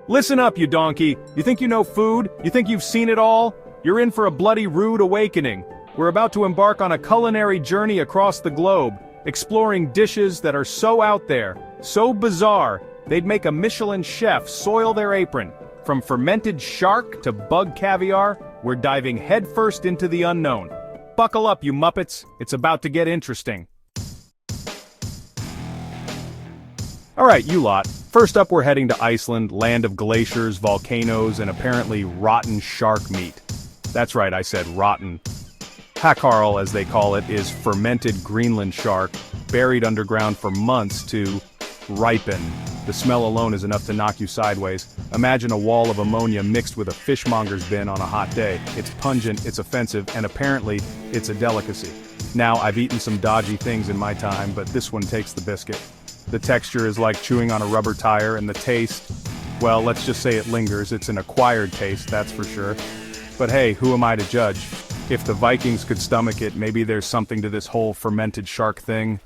Listen up, you donkey. You think you know food? You think you've seen it all? You're in for a bloody rude awakening. We're about to embark on a culinary journey across the globe, exploring dishes that are so out there, so bizarre, they'd make a Michelin chef soil their apron. From fermented shark to bug caviar, we're diving headfirst into the unknown. Buckle up, you Muppets. It's about to get interesting. Alright, you lot. First up, we're heading to Iceland, land of glaciers, volcanoes, and apparently rotten shark meat. That's right, I said rotten. Hakkarl, as they call it, is fermented Greenland shark, buried underground for months to ripen. The smell alone is enough to knock you sideways. Imagine a wall of ammonia mixed with a fishmonger's bin on a hot day. It's pungent, it's offensive, and apparently, it's a delicacy. Now, I've eaten some dodgy things in my time, but this one takes the biscuit. The texture is like chewing on a rubber tire, and the taste, well, let's just say it lingers. It's an acquired taste, that's for sure. But hey, who am I to judge? If the Vikings could stomach it, maybe there's something to this whole fermented shark thing.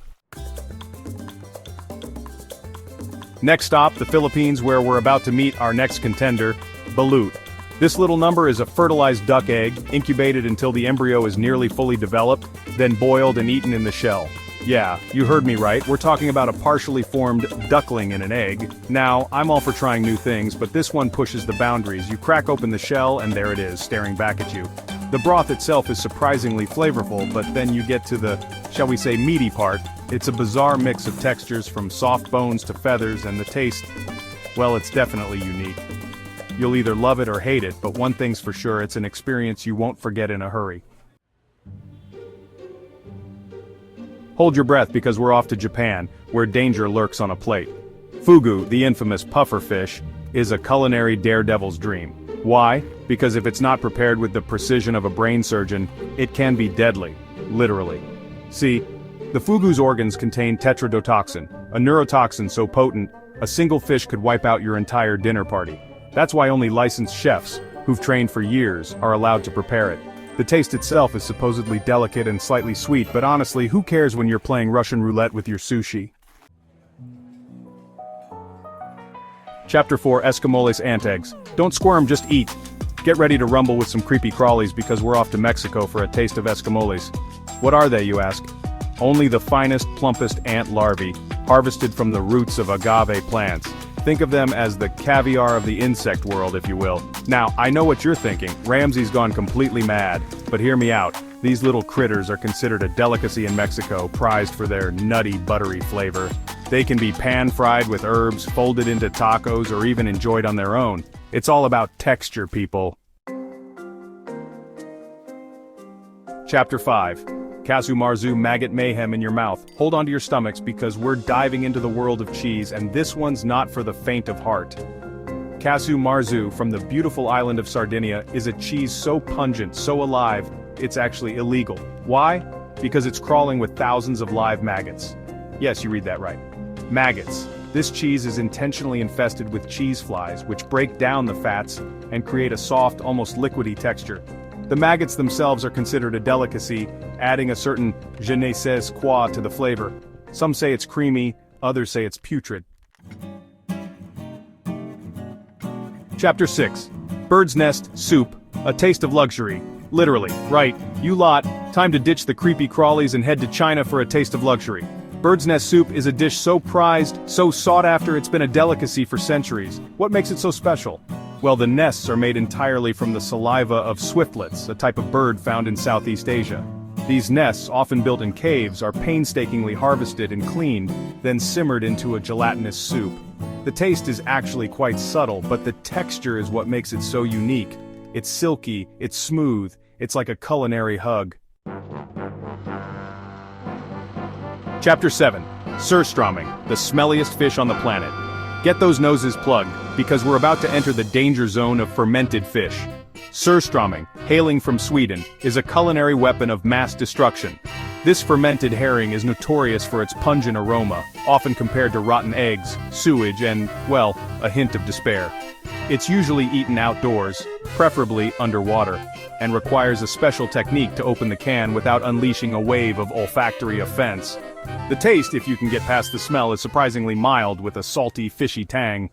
Next stop, the Philippines, where we're about to meet our next contender, balut. This little number is a fertilized duck egg, incubated until the embryo is nearly fully developed, then boiled and eaten in the shell. Yeah, you heard me right, we're talking about a partially formed duckling in an egg. Now, I'm all for trying new things, but this one pushes the boundaries. You crack open the shell and there it is, staring back at you. The broth itself is surprisingly flavorful, but then you get to the, shall we say, meaty part. It's a bizarre mix of textures from soft bones to feathers, and the taste, well, it's definitely unique. You'll either love it or hate it, but one thing's for sure, it's an experience you won't forget in a hurry. Hold your breath because we're off to Japan, where danger lurks on a plate. Fugu, the infamous puffer fish, is a culinary daredevil's dream. Why? Because if it's not prepared with the precision of a brain surgeon, it can be deadly, literally. See, the fugu's organs contain tetrodotoxin, a neurotoxin so potent, a single fish could wipe out your entire dinner party. That's why only licensed chefs, who've trained for years, are allowed to prepare it. The taste itself is supposedly delicate and slightly sweet, but honestly, who cares when you're playing Russian roulette with your sushi? Chapter 4, Escamoles Ant Eggs. Don't squirm, just eat. Get ready to rumble with some creepy crawlies because we're off to Mexico for a taste of escamoles. What are they, you ask? Only the finest, plumpest ant larvae, harvested from the roots of agave plants. Think of them as the caviar of the insect world, if you will. Now, I know what you're thinking, Ramsey's gone completely mad, but hear me out. These little critters are considered a delicacy in Mexico, prized for their nutty, buttery flavor. They can be pan-fried with herbs, folded into tacos, or even enjoyed on their own. It's all about texture, people. Chapter 5. Casu Marzu Maggot Mayhem in your mouth. Hold on to your stomachs because we're diving into the world of cheese, and this one's not for the faint of heart. Casu Marzu, from the beautiful island of Sardinia, is a cheese so pungent, so alive, it's actually illegal. Why? Because it's crawling with thousands of live maggots. Yes, you read that right. Maggots. This cheese is intentionally infested with cheese flies, which break down the fats and create a soft, almost liquidy texture. The maggots themselves are considered a delicacy, adding a certain je ne sais quoi to the flavor. Some say it's creamy, others say it's putrid. Chapter 6. Bird's Nest Soup, a taste of luxury. Literally, right, you lot, time to ditch the creepy crawlies and head to China for a taste of luxury. Bird's nest soup is a dish so prized, so sought after, it's been a delicacy for centuries. What makes it so special? Well, the nests are made entirely from the saliva of swiftlets, a type of bird found in Southeast Asia. These nests, often built in caves, are painstakingly harvested and cleaned, then simmered into a gelatinous soup. The taste is actually quite subtle, but the texture is what makes it so unique. It's silky, it's smooth, it's like a culinary hug. Chapter 7. Surströmming, the smelliest fish on the planet. Get those noses plugged, because we're about to enter the danger zone of fermented fish. Surströmming, hailing from Sweden, is a culinary weapon of mass destruction. This fermented herring is notorious for its pungent aroma, often compared to rotten eggs, sewage, and, well, a hint of despair. It's usually eaten outdoors, preferably underwater, and requires a special technique to open the can without unleashing a wave of olfactory offense. The taste, if you can get past the smell, is surprisingly mild with a salty, fishy tang.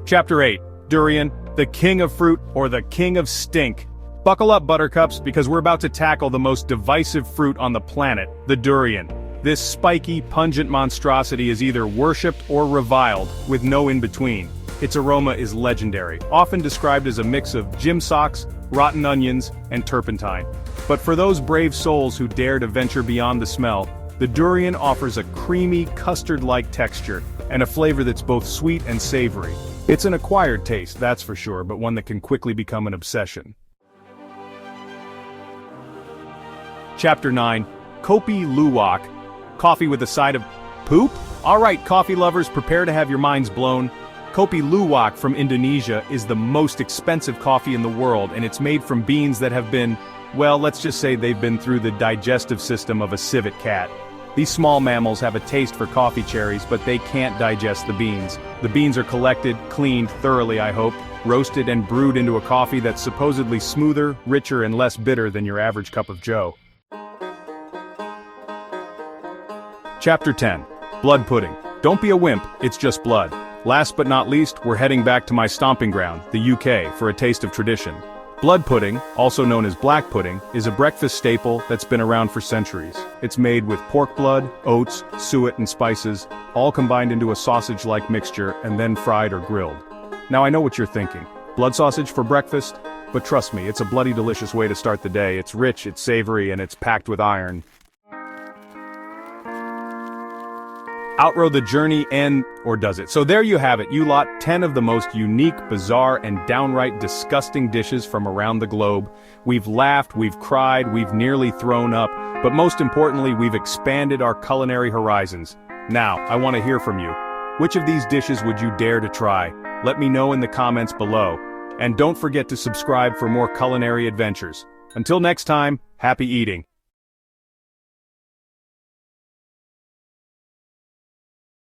Chapter 8, Durian, the king of fruit or the king of stink. Buckle up, buttercups, because we're about to tackle the most divisive fruit on the planet, the durian. This spiky, pungent monstrosity is either worshipped or reviled, with no in-between. Its aroma is legendary, often described as a mix of gym socks, rotten onions, and turpentine. But for those brave souls who dare to venture beyond the smell, the durian offers a creamy, custard-like texture, and a flavor that's both sweet and savory. It's an acquired taste, that's for sure, but one that can quickly become an obsession. Chapter 9, Kopi Luwak, coffee with a side of poop? Alright, coffee lovers, prepare to have your minds blown. Kopi Luwak from Indonesia is the most expensive coffee in the world, and it's made from beans that have been, well, let's just say they've been through the digestive system of a civet cat. These small mammals have a taste for coffee cherries, but they can't digest the beans. The beans are collected, cleaned thoroughly, I hope, roasted and brewed into a coffee that's supposedly smoother, richer, and less bitter than your average cup of joe. Chapter 10, Blood Pudding. Don't be a wimp, it's just blood. Last but not least, we're heading back to my stomping ground, the UK, for a taste of tradition. Blood pudding, also known as black pudding, is a breakfast staple that's been around for centuries. It's made with pork blood, oats, suet, and spices, all combined into a sausage-like mixture and then fried or grilled. Now I know what you're thinking. Blood sausage for breakfast? But trust me, it's a bloody delicious way to start the day. It's rich, it's savory, and it's packed with iron. Outrow the journey and, or does it? So there you have it, you lot, 10 of the most unique, bizarre, and downright disgusting dishes from around the globe. We've laughed, we've cried, we've nearly thrown up, but most importantly, we've expanded our culinary horizons. Now, I want to hear from you. Which of these dishes would you dare to try? Let me know in the comments below. And don't forget to subscribe for more culinary adventures. Until next time, happy eating.